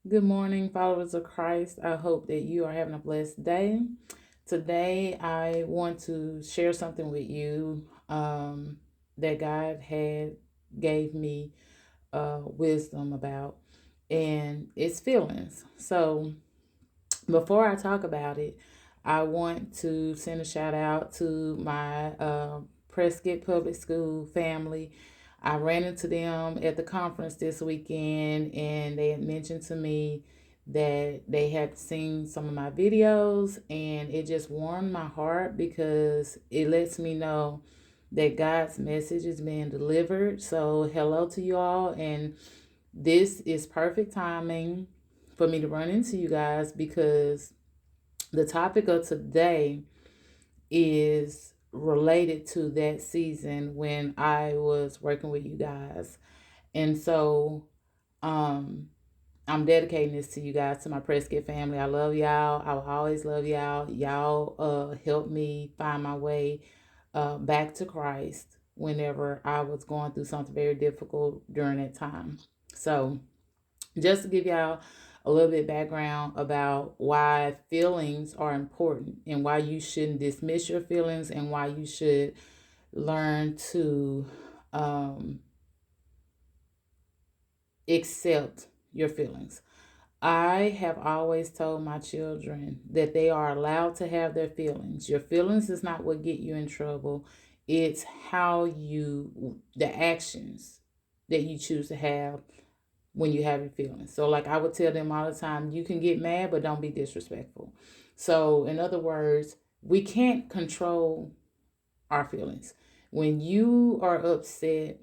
Good morning, followers of Christ. I hope that you are having a blessed day. Today, I want to share something with you that God had gave me wisdom about, and it's feelings. So, before I talk about it, I want to send a shout out to my Prescott Public School family. I ran into them at the conference this weekend, and they had mentioned to me that they had seen some of my videos, and it just warmed my heart because it lets me know that God's message is being delivered. So, hello to you all, and this is perfect timing for me to run into you guys because the topic of today is related to that season when I was working with you guys. And so um I'm dedicating this to you guys, to my Prescott family. I love y'all. I will always love y'all. Y'all helped me find my way back to Christ whenever I was going through something very difficult during that time. So just to give y'all a little bit background about why feelings are important and why you shouldn't dismiss your feelings and why you should learn to um, accept your feelings. I have always told my children that they are allowed to have their feelings. Your feelings is not what get you in trouble. It's how the actions that you choose to have when you have your feelings. So, like I would tell them all the time, you can get mad, but don't be disrespectful. So, in other words, we can't control our feelings. When you are upset,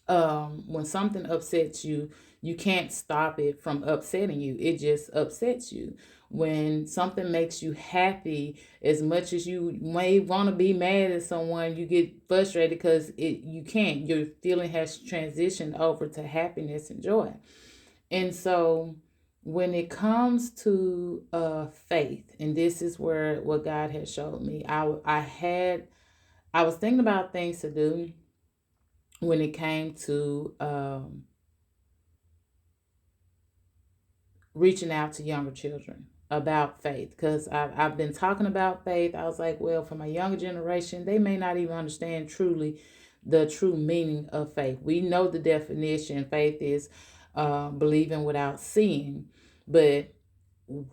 when something upsets you, you can't stop it from upsetting you. It just upsets you. When something makes you happy, as much as you may want to be mad at someone, you get frustrated because you can't. Your feeling has transitioned over to happiness and joy. And so when it comes to faith, and this is where what God has showed me, I was thinking about things to do when it came to reaching out to younger children about faith, because I've been talking about faith. I was like, well, for my younger generation, they may not even understand truly the true meaning of faith. We know the definition. Faith is believing without seeing, but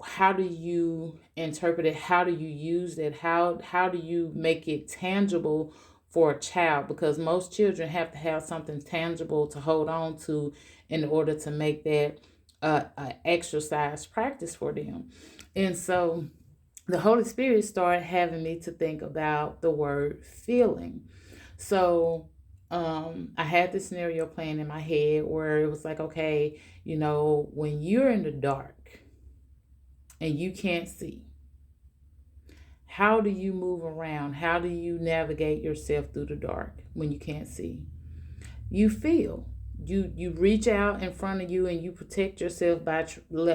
how do you interpret it? How do you use it? How do you make it tangible for a child? Because most children have to have something tangible to hold on to in order to make that exercise practice for them. And so the Holy Spirit started having me to think about the word feeling. So I had this scenario playing in my head where it was like, okay, when you're in the dark and you can't see, how do you move around? How do you navigate yourself through the dark when you can't see? You feel. You reach out in front of you and you protect yourself by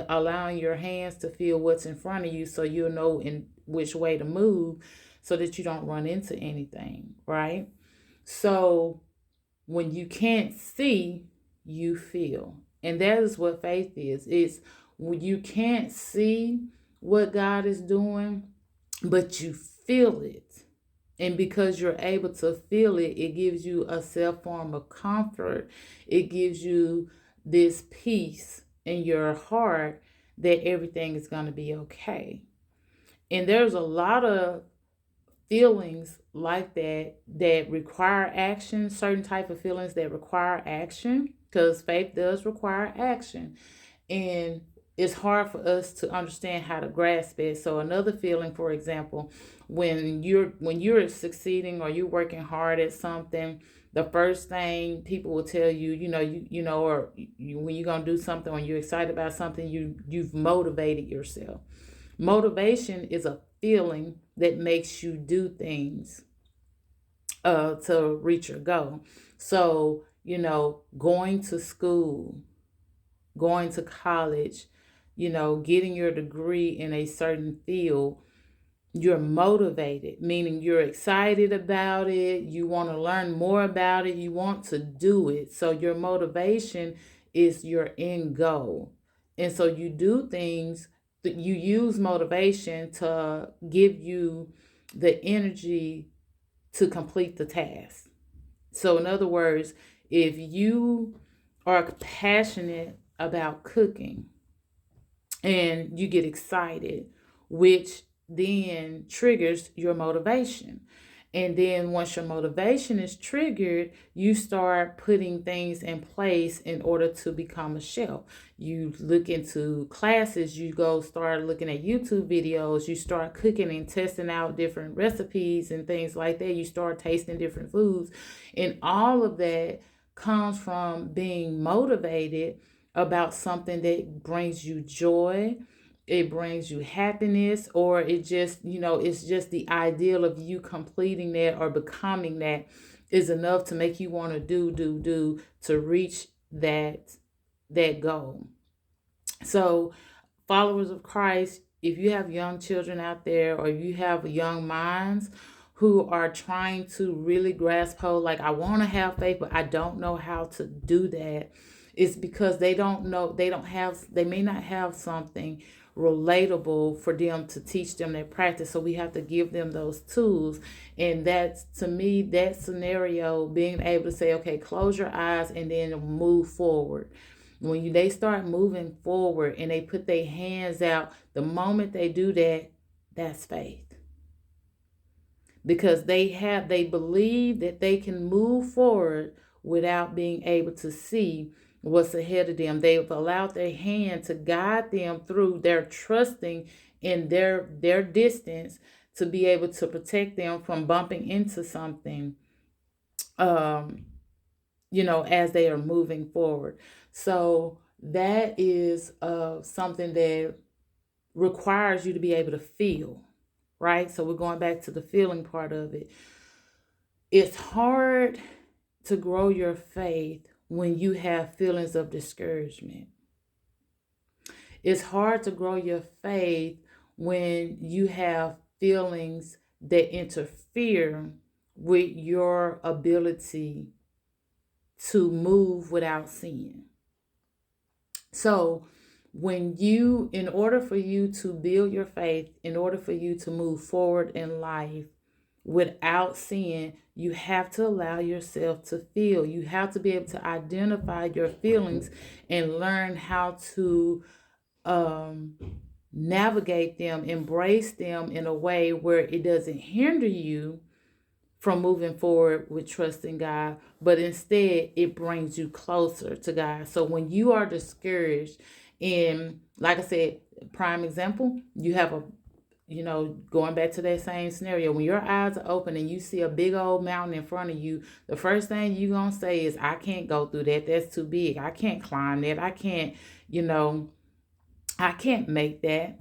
allowing your hands to feel what's in front of you, so you'll know in which way to move so that you don't run into anything, right? So when you can't see, you feel. And that is what faith is. It's when you can't see what God is doing, but you feel it. And because you're able to feel it, it gives you a self form of comfort. It gives you this peace in your heart that everything is going to be okay. And there's a lot of feelings like that require action, certain type of feelings that require action, because faith does require action. And it's hard for us to understand how to grasp it. So another feeling, for example, when you're succeeding or you're working hard at something, the first thing people will tell you, or when you're gonna do something, when you're excited about something, you've motivated yourself. Motivation is a feeling that makes you do things to reach your goal. So, going to school, going to college, getting your degree in a certain field, you're motivated, meaning you're excited about it, you want to learn more about it, you want to do it. So your motivation is your end goal. And so you do things that you use motivation to give you the energy to complete the task. So, in other words, if you are passionate about cooking and you get excited, which then triggers your motivation. And then once your motivation is triggered, you start putting things in place in order to become a chef. You look into classes, you go start looking at YouTube videos, you start cooking and testing out different recipes and things like that. You start tasting different foods. And all of that comes from being motivated about something that brings you joy, it brings you happiness, or it just, it's just the ideal of you completing that or becoming that is enough to make you want to do to reach that goal. So, followers of Christ, if you have young children out there or you have young minds who are trying to really grasp hold, like, I want to have faith, but I don't know how to do that, it's because they don't know, they may not have something relatable for them to teach them their practice. So we have to give them those tools. And that's, to me, that scenario, being able to say, okay, close your eyes and then move forward. When they start moving forward and they put their hands out, the moment they do that, that's faith. Because they believe that they can move forward without being able to see what's ahead of them. They've allowed their hand to guide them through. Their trusting in their distance to be able to protect them from bumping into something, as they are moving forward. So that is something that requires you to be able to feel, right? So we're going back to the feeling part of it. It's hard to grow your faith when you have feelings of discouragement. It's hard to grow your faith when you have feelings that interfere with your ability to move without sin. So in order for you to build your faith, in order for you to move forward in life without sin, you have to allow yourself to feel. You have to be able to identify your feelings and learn how to navigate them, embrace them in a way where it doesn't hinder you from moving forward with trusting God, but instead it brings you closer to God. So when you are discouraged, and like I said, prime example, you have going back to that same scenario, when your eyes are open and you see a big old mountain in front of you, the first thing you're going to say is, I can't go through that. That's too big. I can't climb that. I can't make that.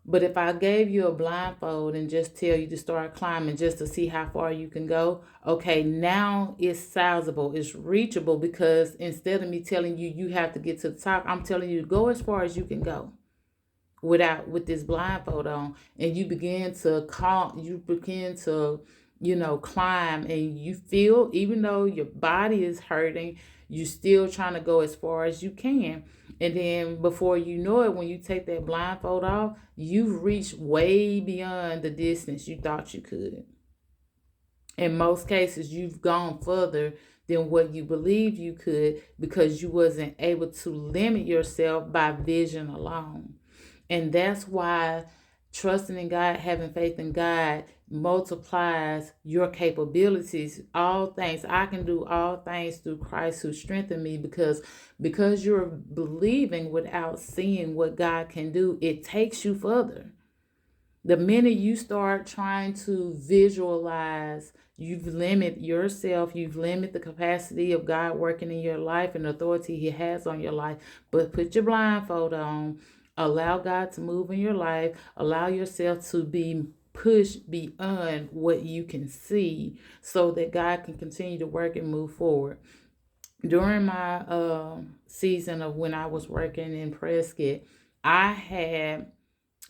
But if I gave you a blindfold and just tell you to start climbing just to see how far you can go, okay, now it's sizable, it's reachable, because instead of me telling you you have to get to the top, I'm telling you to go as far as you can go with this blindfold on. And you begin to climb, and you feel, even though your body is hurting, you still trying to go as far as you can. And then before you know it, when you take that blindfold off, you've reached way beyond the distance you thought you could. In most cases, you've gone further than what you believed you could, because you wasn't able to limit yourself by vision alone. And that's why trusting in God, having faith in God, multiplies your capabilities. All things, I can do all things through Christ who strengthened me, because you're believing without seeing what God can do, it takes you further. The minute you start trying to visualize, you've limited yourself, you've limited the capacity of God working in your life and the authority He has on your life. But put your blindfold on, allow God to move in your life, allow yourself to be pushed beyond what you can see, so that God can continue to work and move forward. During my season of when I was working in Prescott, I had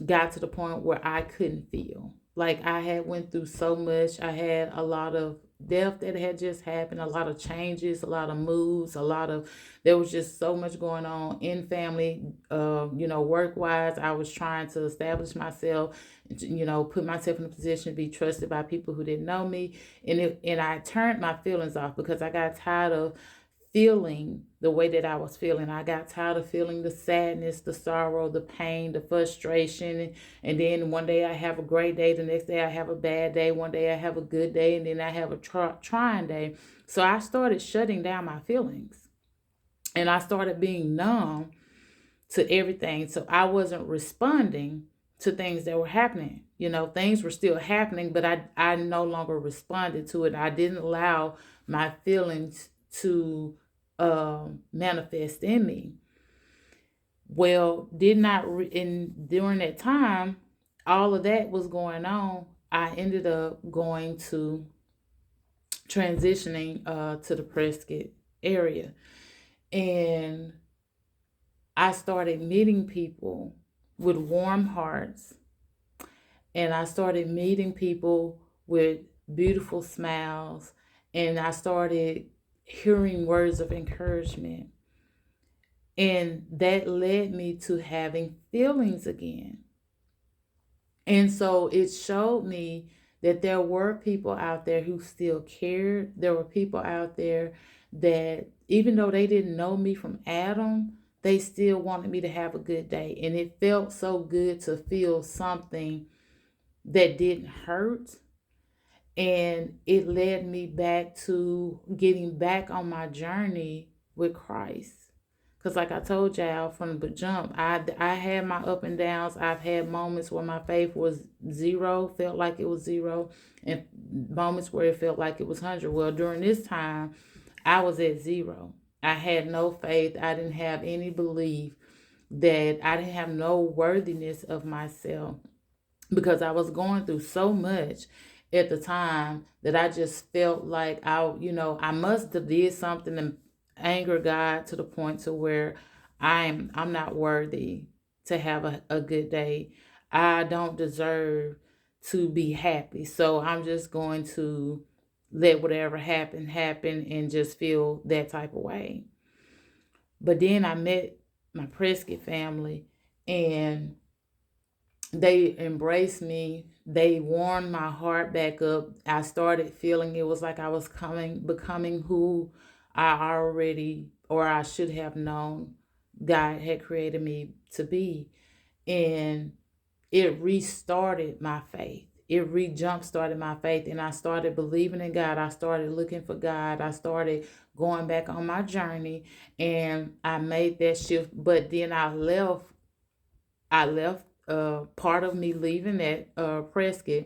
got to the point where I couldn't feel. Like, I had went through so much. I had a lot of death that had just happened, a lot of changes, a lot of moves, there was just so much going on in family, work wise. I was trying to establish myself, put myself in a position to be trusted by people who didn't know me. And I turned my feelings off because I got tired of feeling the way that I was feeling. I got tired of feeling the sadness, the sorrow, the pain, the frustration. And then one day I have a great day, the next day I have a bad day, one day I have a good day, and then I have a trying day. So I started shutting down my feelings and I started being numb to everything. So I wasn't responding to things that were happening. Things were still happening, but I no longer responded to it. I didn't allow my feelings to manifest in me. Well, did not during that time, all of that was going on. I ended up going to transitioning to the Prescott area, and I started meeting people with warm hearts, and I started meeting people with beautiful smiles, and I started hearing words of encouragement. And that led me to having feelings again. And so it showed me that there were people out there who still cared. There were people out there that, even though they didn't know me from Adam, they still wanted me to have a good day. And it felt so good to feel something that didn't hurt. And it led me back to getting back on my journey with Christ. Because like I told y'all from the jump, I had my up and downs. I've had moments where my faith was zero, felt like it was zero, and moments where it felt like it was 100. Well, during this time, I was at zero. I had no faith. I didn't have any belief, that I didn't have no worthiness of myself, because I was going through so much at the time that I just felt like I must have did something to anger God to the point to where I'm not worthy to have a good day. I don't deserve to be happy. So I'm just going to let whatever happen and just feel that type of way. But then I met my Prescott family, and they embraced me. They warmed my heart back up. I started feeling it was like I was becoming who I already, or I should have known God had created me to be. And it restarted my faith. It re-jump started my faith, and I started believing in God. I started looking for God. I started going back on my journey, and I made that shift. But then I left part of me leaving at Prescott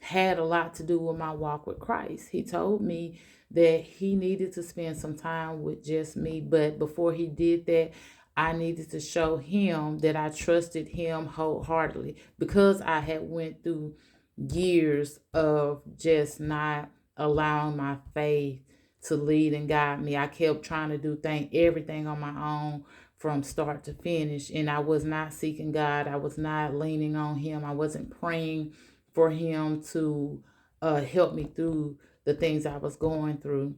had a lot to do with my walk with Christ. He told me that he needed to spend some time with just me, but before he did that, I needed to show him that I trusted him wholeheartedly, because I had went through years of just not allowing my faith to lead and guide me. I kept trying to do everything on my own from start to finish, and I was not seeking God. I was not leaning on him. I wasn't praying for him to help me through the things I was going through.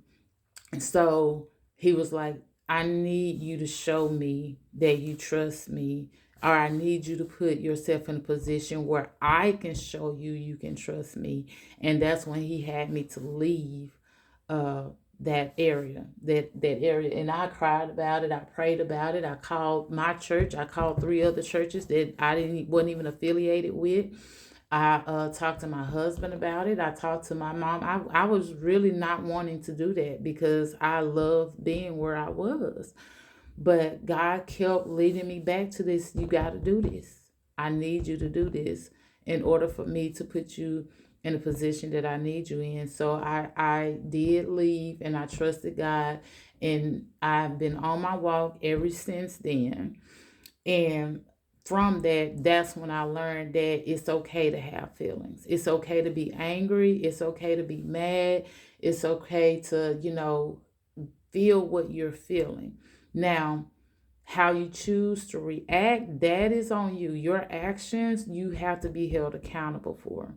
And so he was like, I need you to show me that you trust me, or I need you to put yourself in a position where I can show you can trust me. And that's when he had me to leave uh, that area. And I cried about it. I prayed about it. I called my church. I called 3 other churches that I wasn't even affiliated with. I talked to my husband about it. I talked to my mom. I was really not wanting to do that because I loved being where I was. But God kept leading me back to this. You got to do this. I need you to do this in order for me to put you in a position that I need you in. So I did leave, and I trusted God, and I've been on my walk ever since then. And from that, that's when I learned that it's okay to have feelings. It's okay to be angry. It's okay to be mad. It's okay to, feel what you're feeling. Now, how you choose to react, that is on you. Your actions, you have to be held accountable for.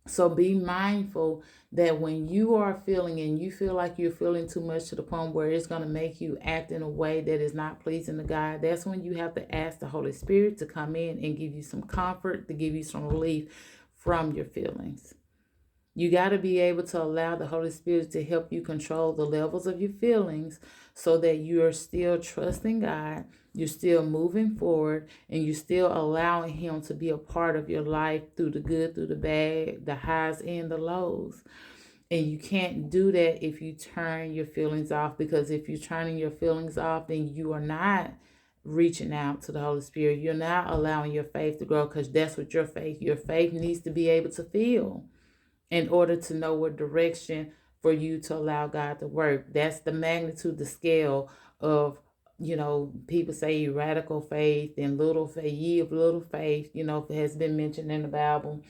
So be mindful that when you are feeling and you feel like you're feeling too much to the point where it's going to make you act in a way that is not pleasing to God, that's when you have to ask the Holy Spirit to come in and give you some comfort, to give you some relief from your feelings. You got to be able to allow the Holy Spirit to help you control the levels of your feelings so that you are still trusting God, you're still moving forward, and you're still allowing Him to be a part of your life through the good, through the bad, the highs and the lows. And you can't do that if you turn your feelings off, because if you're turning your feelings off, then you are not reaching out to the Holy Spirit. You're not allowing your faith to grow, because that's what your faith needs to be able to feel in order to know what direction for you to allow God to work. That's the magnitude, the scale of, people say radical faith and little faith, ye of little faith, has been mentioned in the Bible.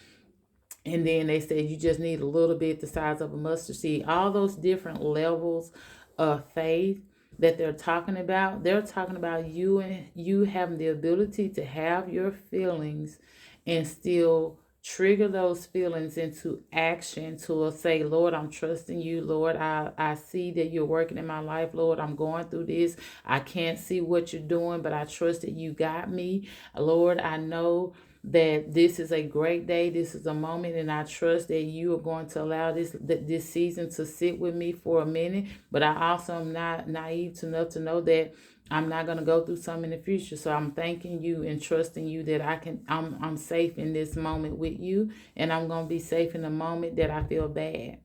And then they said you just need a little bit the size of a mustard seed. All those different levels of faith that they're talking about you, and you having the ability to have your feelings and still trigger those feelings into action to say, Lord, I'm trusting you. Lord, I see that you're working in my life. Lord, I'm going through this. I can't see what you're doing, but I trust that you got me. Lord, I know that this is a great day. This is a moment, and I trust that you are going to allow this season to sit with me for a minute. But I also am not naive enough to know that I'm not going to go through some in the future. So I'm thanking you and trusting you that I'm safe in this moment with you, and I'm going to be safe in the moment that I feel bad.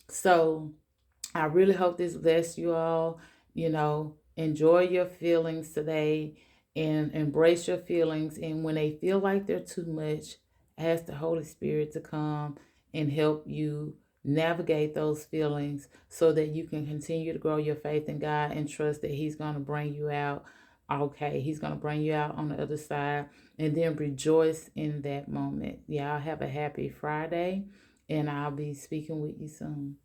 So I really hope this bless you all. Enjoy your feelings today and embrace your feelings. And when they feel like they're too much, ask the Holy Spirit to come and help you navigate those feelings so that you can continue to grow your faith in God and trust that He's going to bring you out. Okay, He's going to bring you out on the other side, and then rejoice in that moment. Y'all have a happy Friday, and I'll be speaking with you soon.